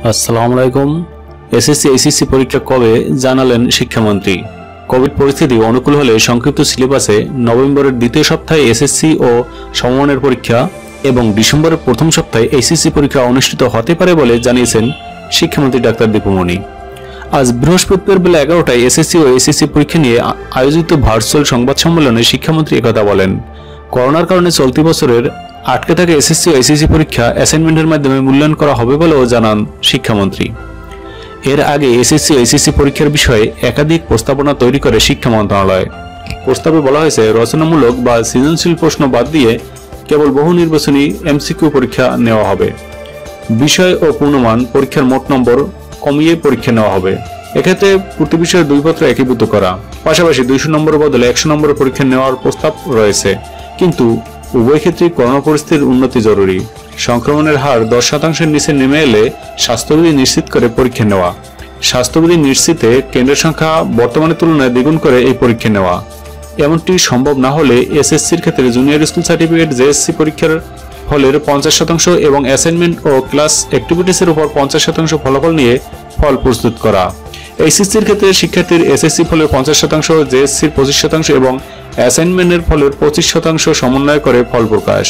আসসালামু আলাইকুম। SSC HSC পরীক্ষা কবে জানালেন শিক্ষামন্ত্রী। কোভিড পরিস্থিতি অনুকূল হলে সংক্ষিপ্ত সিলেবাসে নভেম্বরের দ্বিতীয় সপ্তাহে এসএসসি ও সমমানের পরীক্ষা এবং ডিসেম্বরের প্রথম সপ্তাহে এইচএসসি পরীক্ষা অনুষ্ঠিত হতে পারে বলে জানিয়েছেন শিক্ষামন্ত্রী ডাক্তার দীপু মনি। আজ বৃহস্পতিবার বেলা 11টায় এসএসসি ও এইচএসসি পরীক্ষা নিয়ে আয়োজিত ভার্চুয়াল সংবাদ সম্মেলনে শিক্ষামন্ত্রী একথা বলেন। করোনার কারণে চলতি বছরের আটকে থাকা এসএসসি ও এইচএসসি পরীক্ষা অ্যাসাইনমেন্টের মাধ্যমে মূল্যায়ন করা হবে বলেও জানান শিক্ষামন্ত্রী। এর আগে এসএসসি ও এইচএসসি পরীক্ষার বিষয়ে একাধিক প্রস্তাবনা তৈরি করে শিক্ষা মন্ত্রণালয়। প্রস্তাবে বলা হয়েছে, রচনামূলক বা সৃজনশীল প্রশ্ন বাদ দিয়ে কেবল বহু নির্বাচনী এমসিকিউ পরীক্ষা নেওয়া হবে। বিষয় ও পূর্ণমান পরীক্ষার মোট নম্বর কমিয়ে পরীক্ষা নেওয়া হবে। এক্ষেত্রে প্রতি বিষয়ে 2 পত্র একীভূত করা, পাশাপাশি 200 নম্বরের বদলে 100 নম্বরের পরীক্ষা নেওয়ার প্রস্তাব রয়েছে। কিন্তু উভয় ক্ষেত্রেই করোনা পরিস্থিতির উন্নতি জরুরি। সংক্রমণের হার 10% নিচে নেমে এলে স্বাস্থ্যবিধি নিশ্চিত করে পরীক্ষা নেওয়া, স্বাস্থ্যবিধি নিশ্চিতে কেন্দ্রের সংখ্যা বর্তমানের তুলনায় দ্বিগুণ করে এই পরীক্ষা নেওয়া। এমনটি সম্ভব না হলে এসএসসির ক্ষেত্রে জুনিয়র স্কুল সার্টিফিকেট জেএসসি পরীক্ষার ফলের 50% এবং অ্যাসাইনমেন্ট ও ক্লাস অ্যাক্টিভিটিসের উপর 50% ফলাফল নিয়ে ফল প্রস্তুত করা। এইচএসসির ক্ষেত্রে শিক্ষার্থীর এসএসসি ফলের 50%, জেএসসির 25% এবং অ্যাসাইনমেন্টের ফলের 25% সমন্বয় করে ফল প্রকাশ।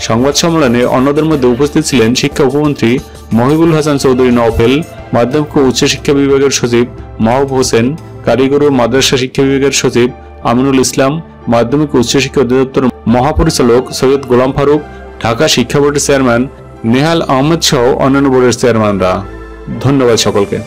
সংবাদ সম্মেলনে অন্যদের মধ্যে উপস্থিত ছিলেন শিক্ষা উপমন্ত্রী মহিবুল হাসান চৌধুরী নওফেল, মাধ্যমিক ও উচ্চ শিক্ষা বিভাগের সচিব মাহবুব হোসেন, কারিগরি ও মাদ্রাসা শিক্ষা বিভাগের সচিব আমিনুল ইসলাম, মাধ্যমিক ও উচ্চ শিক্ষা অধিদপ্তর মহাপরিচালক সৈয়দ গোলাম ফারুক, ঢাকা শিক্ষা বোর্ডের চেয়ারম্যান নেহাল আহমেদ সহ অন্যান্য বোর্ডের চেয়ারম্যানরা। ধন্যবাদ সকলকে।